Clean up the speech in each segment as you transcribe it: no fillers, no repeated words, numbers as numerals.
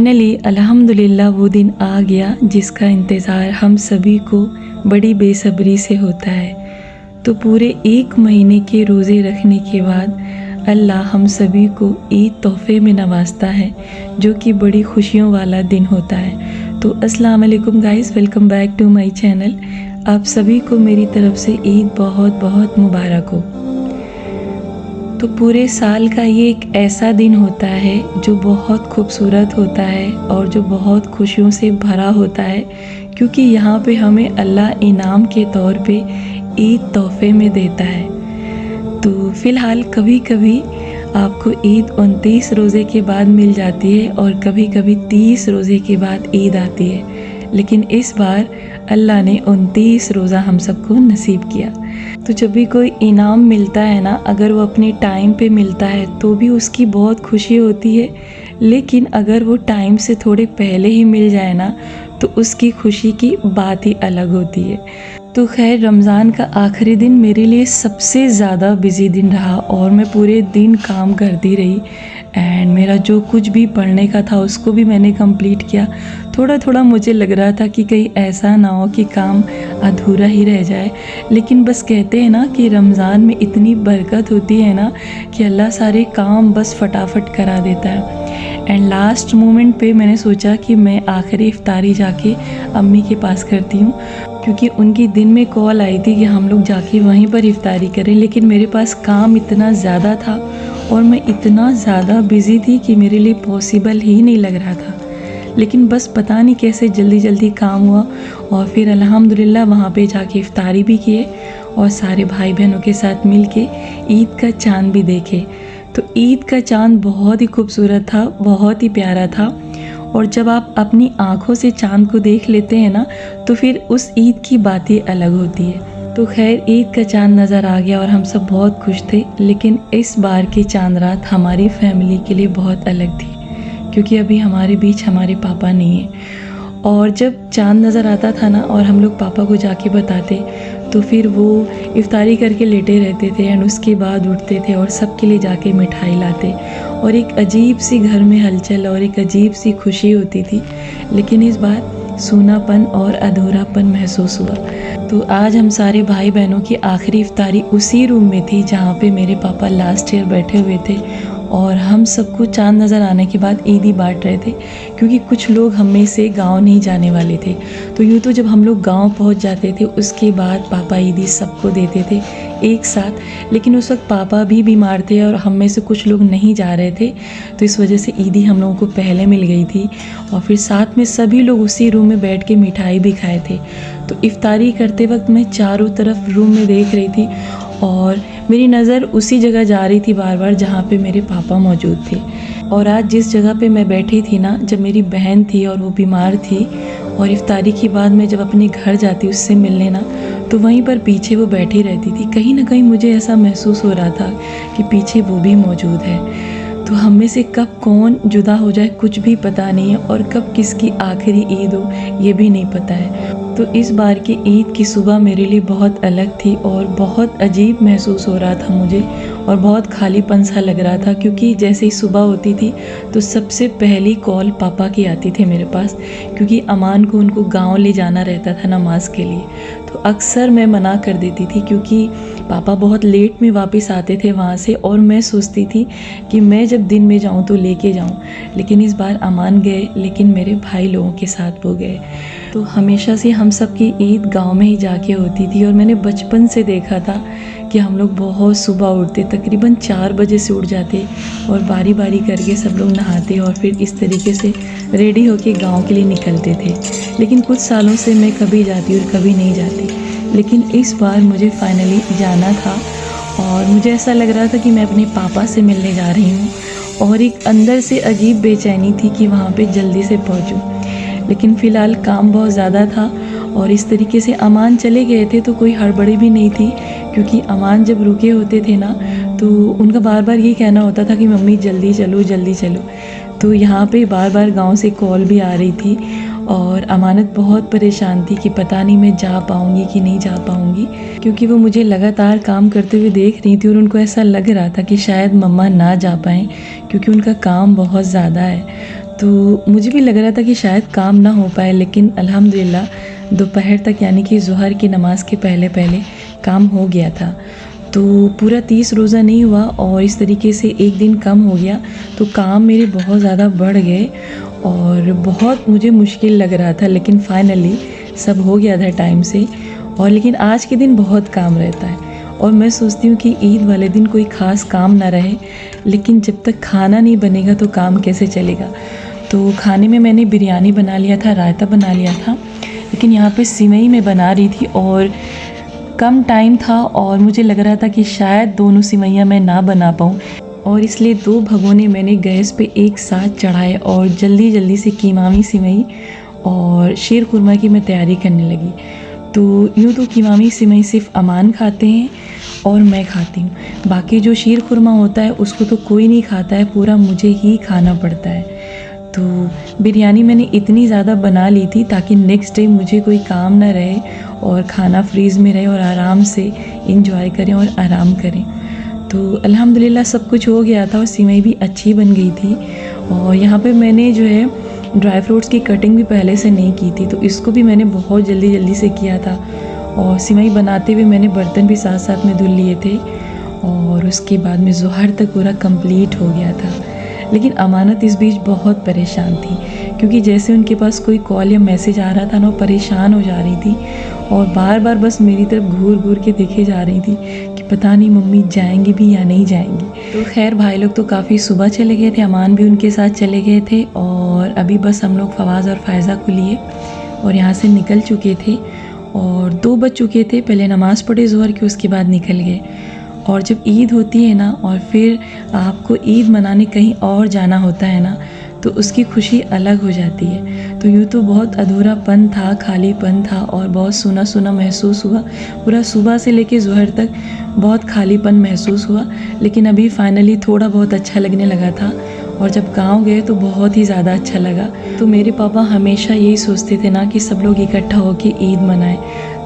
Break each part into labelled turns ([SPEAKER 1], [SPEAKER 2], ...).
[SPEAKER 1] Finally अल्हम्दुलिल्लाह वो दिन आ गया जिसका इंतज़ार हम सभी को बड़ी बेसब्री से होता है। तो पूरे 1 महीने के रोज़े रखने के बाद अल्लाह हम सभी को ईद तोहफ़े में नवाजता है, जो कि बड़ी खुशियों वाला दिन होता है। तो अस्सलाम वालेकुम guys, welcome back to my channel. आप सभी को मेरी तरफ से ईद बहुत बहुत मुबारक हो। तो पूरे साल का ये एक ऐसा दिन होता है जो बहुत खूबसूरत होता है और जो बहुत खुशियों से भरा होता है, क्योंकि यहाँ पे हमें अल्लाह इनाम के तौर पे ईद तोहफ़े में देता है। तो फ़िलहाल कभी कभी आपको ईद 29 रोज़े के बाद मिल जाती है और कभी कभी 30 रोज़े के बाद ईद आती है, लेकिन इस बार अल्लाह ने 29 रोज़ा हम सबको नसीब किया। तो जब भी कोई इनाम मिलता है ना, अगर वो अपने टाइम पे मिलता है तो भी उसकी बहुत खुशी होती है, लेकिन अगर वो टाइम से थोड़े पहले ही मिल जाए ना तो उसकी खुशी की बात ही अलग होती है। तो खैर, रमज़ान का आखिरी दिन मेरे लिए सबसे ज़्यादा बिज़ी दिन रहा और मैं पूरे दिन काम करती रही एंड मेरा जो कुछ भी पढ़ने का था उसको भी मैंने कंप्लीट किया। थोड़ा थोड़ा मुझे लग रहा था कि कहीं ऐसा ना हो कि काम अधूरा ही रह जाए, लेकिन बस कहते हैं ना कि रमज़ान में इतनी बरकत होती है ना कि अल्लाह सारे काम बस फटाफट करा देता है। एंड लास्ट मोमेंट पे मैंने सोचा कि मैं आखिरी इफ्तारी जाके अम्मी के पास करती हूँ, क्योंकि उनकी दिन में कॉल आई थी कि हम लोग जाके वहीं पर इफ्तारी करें, लेकिन मेरे पास काम इतना ज़्यादा था और मैं इतना ज़्यादा बिज़ी थी कि मेरे लिए पॉसिबल ही नहीं लग रहा था। लेकिन बस पता नहीं कैसे जल्दी जल्दी काम हुआ और फिर अल्हम्दुलिल्लाह वहाँ पे जाके इफ्तारी भी किए और सारे भाई बहनों के साथ मिल के ईद का चाँद भी देखे। तो ईद का चाँद बहुत ही खूबसूरत था, बहुत ही प्यारा था। और जब आप अपनी आँखों से चाँद को देख लेते हैं ना तो फिर उस ईद की बात ही अलग होती है। तो खैर, ईद का चाँद नज़र आ गया और हम सब बहुत खुश थे, लेकिन इस बार की चाँद रात हमारी फैमिली के लिए बहुत अलग थी, क्योंकि अभी हमारे बीच हमारे पापा नहीं हैं। और जब चाँद नज़र आता था ना और हम लोग पापा को जाके बताते तो फिर वो इफ्तारी करके लेटे रहते थे एंड उसके बाद उठते थे और सबके लिए जाके मिठाई लाते और एक अजीब सी घर में हलचल और एक अजीब सी खुशी होती थी। लेकिन इस बार सूनापन और अधूरापन महसूस हुआ। तो आज हम सारे भाई बहनों की आखिरी इफ्तारी उसी रूम में थी जहाँ पे मेरे पापा लास्ट ईयर बैठे हुए थे और हम सबको चाँद नज़र आने के बाद ईदी बांट रहे थे, क्योंकि कुछ लोग हम में से गांव नहीं जाने वाले थे। तो यूँ तो जब हम लोग गांव पहुंच जाते थे उसके बाद पापा ईदी सबको देते थे एक साथ, लेकिन उस वक्त पापा भी बीमार थे और हम में से कुछ लोग नहीं जा रहे थे, तो इस वजह से ईदी हम लोगों को पहले मिल गई थी और फिर साथ में सभी लोग उसी रूम में बैठ के मिठाई भी खाए थे। तो इफ्तारी करते वक्त मैं चारों तरफ रूम में देख रही थी और मेरी नज़र उसी जगह जा रही थी बार बार जहाँ पे मेरे पापा मौजूद थे। और आज जिस जगह पे मैं बैठी थी ना, जब मेरी बहन थी और वो बीमार थी और इफ्तारी के बाद मैं जब अपने घर जाती उससे मिलने ना, तो वहीं पर पीछे वो बैठी रहती थी। कहीं ना कहीं मुझे ऐसा महसूस हो रहा था कि पीछे वो भी मौजूद है। तो हम में से कब कौन जुदा हो जाए कुछ भी पता नहीं है और कब किसकी आखिरी ईद हो ये भी नहीं पता है। तो इस बार की ईद की सुबह मेरे लिए बहुत अलग थी और बहुत अजीब महसूस हो रहा था मुझे और बहुत खालीपन सा लग रहा था, क्योंकि जैसे ही सुबह होती थी तो सबसे पहली कॉल पापा की आती थी मेरे पास, क्योंकि अमान को उनको गांव ले जाना रहता था नमाज के लिए। तो अक्सर मैं मना कर देती थी क्योंकि पापा बहुत लेट में वापस आते थे वहाँ से और मैं सोचती थी कि मैं जब दिन में जाऊँ तो लेके जाऊँ, लेकिन इस बार अमान गए, लेकिन मेरे भाई लोगों के साथ वो गए। तो हमेशा से हम सब की ईद गांव में ही जाके होती थी और मैंने बचपन से देखा था कि हम लोग बहुत सुबह उठते, तकरीबन 4 बजे से उठ जाते और बारी बारी करके सब लोग नहाते और फिर इस तरीके से रेडी होके गांव के लिए निकलते थे। लेकिन कुछ सालों से मैं कभी जाती और कभी नहीं जाती, लेकिन इस बार मुझे फाइनली जाना था और मुझे ऐसा लग रहा था कि मैं अपने पापा से मिलने जा रही हूँ और एक अंदर से अजीब बेचैनी थी कि वहाँ पे जल्दी से पहुँचूँ। लेकिन फ़िलहाल काम बहुत ज़्यादा था और इस तरीके से अमान चले गए थे तो कोई हड़बड़ी भी नहीं थी, क्योंकि अमान जब रुके होते थे ना तो उनका बार बार ये कहना होता था कि मम्मी जल्दी चलो जल्दी चलो। तो यहाँ पे बार बार गांव से कॉल भी आ रही थी और अमानत बहुत परेशान थी कि पता नहीं मैं जा पाऊँगी कि नहीं जा पाऊँगी, क्योंकि वो मुझे लगातार काम करते हुए देख रही थी और उनको ऐसा लग रहा था कि शायद मम्मा ना जा पाएँ क्योंकि उनका काम बहुत ज़्यादा है। तो मुझे भी लग रहा था कि शायद काम ना हो पाए, लेकिन अल्हम्दुलिल्लाह दोपहर तक यानी कि ज़ोहर की नमाज़ के पहले पहले काम हो गया था। तो पूरा 30 रोज़ा नहीं हुआ और इस तरीके से एक दिन कम हो गया, तो काम मेरे बहुत ज़्यादा बढ़ गए और बहुत मुझे मुश्किल लग रहा था, लेकिन फाइनली सब हो गया था टाइम से। और लेकिन आज के दिन बहुत काम रहता है और मैं सोचती हूँ कि ईद वाले दिन कोई ख़ास काम ना रहे, लेकिन जब तक खाना नहीं बनेगा तो काम कैसे चलेगा। तो खाने में मैंने बिरयानी बना लिया था, रायता बना लिया था, लेकिन यहाँ पे सिवई मैं बना रही थी और कम टाइम था और मुझे लग रहा था कि शायद दोनों सिवैयाँ मैं ना बना पाऊँ, और इसलिए 2 भगोने मैंने गैस पे एक साथ चढ़ाए और जल्दी जल्दी से कीमावी सिवई और शीर खुरमा की मैं तैयारी करने लगी। तो यूँ तो कीमावी सिवई सिर्फ अमान खाते हैं और मैं खाती हूँ, बाकी जो शीर खुरमा होता है उसको तो कोई नहीं खाता है, पूरा मुझे ही खाना पड़ता है। तो बिरयानी मैंने इतनी ज़्यादा बना ली थी ताकि नेक्स्ट डे मुझे कोई काम ना रहे और खाना फ्रीज़ में रहे और आराम से इंजॉय करें और आराम करें। तो अल्हम्दुलिल्लाह सब कुछ हो गया था और सिवई भी अच्छी बन गई थी। और यहाँ पे मैंने जो है ड्राई फ्रूट्स की कटिंग भी पहले से नहीं की थी, तो इसको भी मैंने बहुत जल्दी जल्दी से किया था। और सिवई बनाते हुए मैंने बर्तन भी साथ साथ में धुल लिए थे और उसके बाद में ज़ोहर तक पूरा कंप्लीट हो गया था। लेकिन अमानत इस बीच बहुत परेशान थी, क्योंकि जैसे उनके पास कोई कॉल या मैसेज आ रहा था ना, वो परेशान हो जा रही थी और बार बार बस मेरी तरफ घूर घूर के देखे जा रही थी कि पता नहीं मम्मी जाएंगी भी या नहीं जाएंगी। तो खैर भाई लोग तो काफ़ी सुबह चले गए थे, अमान भी उनके साथ चले गए थे और अभी बस हम लोग फवाज़ और फ़ायज़ा को लिए और यहाँ से निकल चुके थे और 2 बज चुके थे। पहले नमाज़ पढ़े ज़ोहर की, उसके बाद निकल गए। और जब ईद होती है ना और फिर आपको ईद मनाने कहीं और जाना होता है ना, तो उसकी खुशी अलग हो जाती है। तो यूँ तो बहुत अधूरापन था, खालीपन था और बहुत सूना सूना महसूस हुआ। पूरा सुबह से लेके ज़ोहर तक बहुत खालीपन महसूस हुआ, लेकिन अभी फाइनली थोड़ा बहुत अच्छा लगने लगा था। और जब गांव गए तो बहुत ही ज़्यादा अच्छा लगा। तो मेरे पापा हमेशा यही सोचते थे ना कि सब लोग इकट्ठा होकर ईद मनाएं,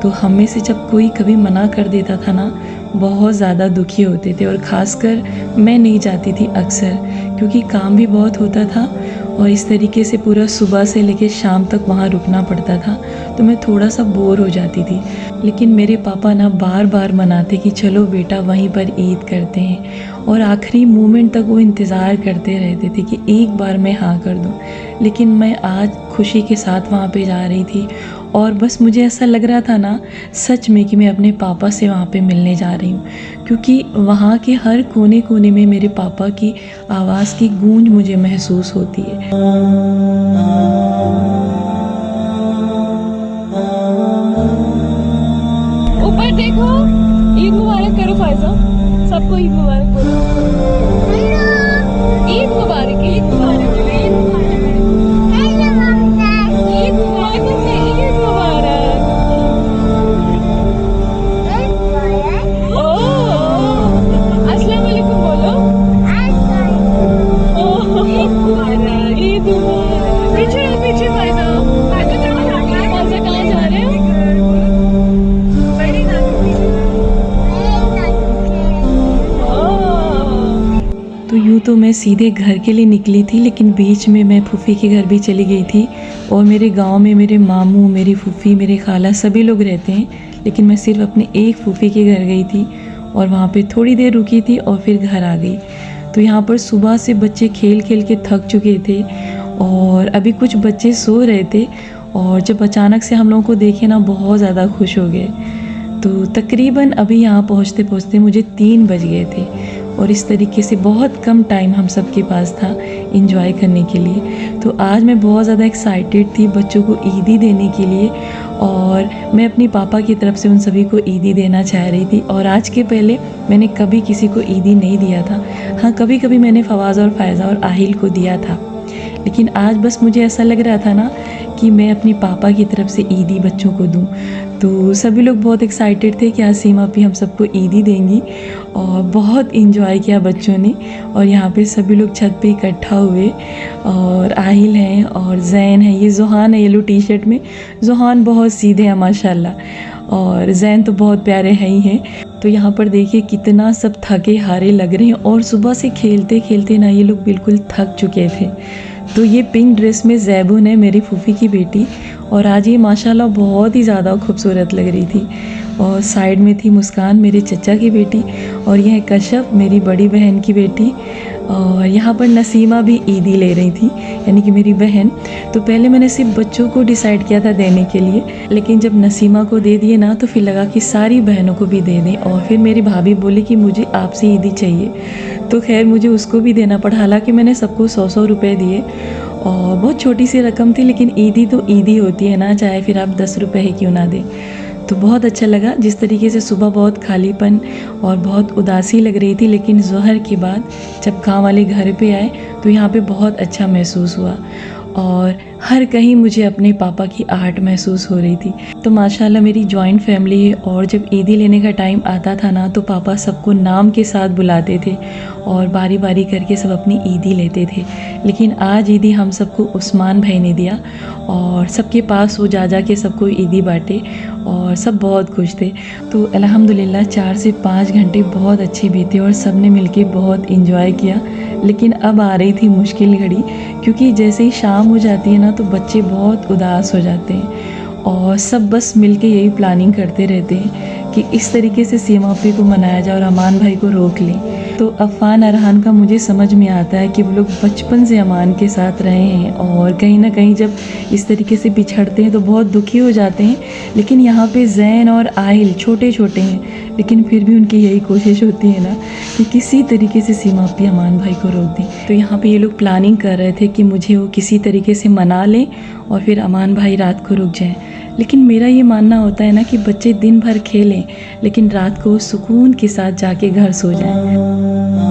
[SPEAKER 1] तो हम में से जब कोई कभी मना कर देता था ना, बहुत ज़्यादा दुखी होते थे। और ख़ासकर मैं नहीं जाती थी अक्सर, क्योंकि काम भी बहुत होता था और इस तरीके से पूरा सुबह से लेकर शाम तक वहाँ रुकना पड़ता था, तो मैं थोड़ा सा बोर हो जाती थी। लेकिन मेरे पापा ना बार बार मनाते कि चलो बेटा वहीं पर ईद करते हैं, और आखिरी मोमेंट तक वो इंतज़ार करते रहते थे कि एक बार मैं हाँ कर दूँ। लेकिन मैं आज खुशी के साथ वहाँ पे जा रही थी और बस मुझे ऐसा लग रहा था ना सच में कि मैं अपने पापा से वहाँ पे मिलने जा रही हूँ, क्योंकि वहाँ के हर कोने कोने में मेरे पापा की आवाज़ की गूंज मुझे महसूस होती है।
[SPEAKER 2] ऊपर देखो, ईद मुबारक करो फ़ायज़ा, सबको ईद मुबारक बोलो। ईद मुबारक, ईद मुबारक, ईद मुबारक, ईद मुबारक, ईद मुबारक। ओह, अस्सलाम वालेकुम बोलो। ओह, ईद मुबारक, ईद मुबारक। पीछे आओ, पीछे फ़ायज़ा। फ़ायज़ा कहाँ जा रहे हो?
[SPEAKER 1] तो यूँ तो मैं सीधे घर के लिए निकली थी, लेकिन बीच में मैं फूफी के घर भी चली गई थी। और मेरे गांव में मेरे मामू, मेरी फूफी, मेरे खाला सभी लोग रहते हैं, लेकिन मैं सिर्फ अपने एक फूफी के घर गई थी और वहाँ पे थोड़ी देर रुकी थी और फिर घर आ गई। तो यहाँ पर सुबह से बच्चे खेल खेल के थक चुके थे और अभी कुछ बच्चे सो रहे थे, और जब अचानक से हम लोगों को देखे ना बहुत ज़्यादा खुश हो गए। तो तकरीबन अभी यहाँ पहुँचते पहुँचते मुझे 3 बज गए थे और इस तरीके से बहुत कम टाइम हम सब के पास था इंजॉय करने के लिए। तो आज मैं बहुत ज़्यादा एक्साइटेड थी बच्चों को ईदी देने के लिए, और मैं अपनी पापा की तरफ से उन सभी को ईदी देना चाह रही थी। और आज के पहले मैंने कभी किसी को ईदी नहीं दिया था। हाँ, कभी कभी मैंने फवाज़ और फ़ायज़ा और आहिल को दिया था, लेकिन आज बस मुझे ऐसा लग रहा था ना कि मैं अपनी पापा की तरफ से ईदी बच्चों को दूं। तो सभी लोग बहुत एक्साइटेड थे कि आज सीमा भी हम सबको ईदी देंगी, और बहुत इंजॉय किया बच्चों ने। और यहाँ पे सभी लोग छत पे इकट्ठा हुए, और आहिल हैं और जैन है, ये ज़ोहान है येलो टी शर्ट में। ज़ोहान बहुत सीधे हैं माशाल्लाह, और जैन तो बहुत प्यारे हैं ही हैं। तो यहाँ पर देखिए कितना सब थके हारे लग रहे हैं, और सुबह से खेलते खेलते ना ये लोग बिल्कुल थक चुके थे। तो ये पिंक ड्रेस में ज़ैबुन है, मेरी फूफी की बेटी, और आज ये माशाल्लाह बहुत ही ज़्यादा खूबसूरत लग रही थी। और साइड में थी मुस्कान, मेरे चचा की बेटी, और यह कश्यप, मेरी बड़ी बहन की बेटी, और यहाँ पर नसीमा भी ईदी ले रही थी, यानी कि मेरी बहन। तो पहले मैंने सिर्फ बच्चों को डिसाइड किया था देने के लिए, लेकिन जब नसीमा को दे दिए ना तो फिर लगा कि सारी बहनों को भी दे दें। और फिर मेरी भाभी बोली कि मुझे आपसे ईदी चाहिए, तो खैर मुझे उसको भी देना पड़ा। हालांकि मैंने सबको 100-100 रुपये दिए, और बहुत छोटी सी रकम थी, लेकिन ईदी तो ईदी होती है ना, चाहे फिर आप 10 रुपये ही क्यों ना दें। तो बहुत अच्छा लगा। जिस तरीके से सुबह बहुत खालीपन और बहुत उदासी लग रही थी, लेकिन ज़ोहर के बाद जब गाँव वाले घर पे आए तो यहाँ पे बहुत अच्छा महसूस हुआ, और हर कहीं मुझे अपने पापा की आहट महसूस हो रही थी। तो माशाल्लाह मेरी जॉइंट फैमिली है, और जब ईदी लेने का टाइम आता था ना तो पापा सबको नाम के साथ बुलाते थे और बारी बारी करके सब अपनी ईदी लेते थे। लेकिन आज ईदी हम सबको उस्मान भाई ने दिया, और सबके पास वो जा के सबको ईदी बांटे, और सब बहुत खुश थे। तो अल्हम्दुलिल्लाह 4 से 5 घंटे बहुत अच्छे बीते और सब ने मिल बहुत इंजॉय किया। लेकिन अब आ रही थी मुश्किल घड़ी, क्योंकि जैसे ही शाम हो जाती है ना तो बच्चे बहुत उदास हो जाते हैं, और सब बस मिलके यही प्लानिंग करते रहते हैं कि इस तरीके से सीमापी को मनाया जाए और अमान भाई को रोक लें। तो अफ़ान अरहान का मुझे समझ में आता है कि वो लोग बचपन से अमान के साथ रहे हैं, और कहीं ना कहीं जब इस तरीके से बिछड़ते हैं तो बहुत दुखी हो जाते हैं। लेकिन यहाँ पे जैन और आहिल छोटे छोटे हैं, लेकिन फिर भी उनकी यही कोशिश होती है ना कि किसी तरीके से सीमापी अमान भाई को रोक दें। तो यहाँ पे ये लोग प्लानिंग कर रहे थे कि मुझे वो किसी तरीके से मना लें और फिर अमान भाई रात को रुक जाएं। लेकिन मेरा ये मानना होता है ना कि बच्चे दिन भर खेलें, लेकिन रात को सुकून के साथ जाके घर सो जाएं।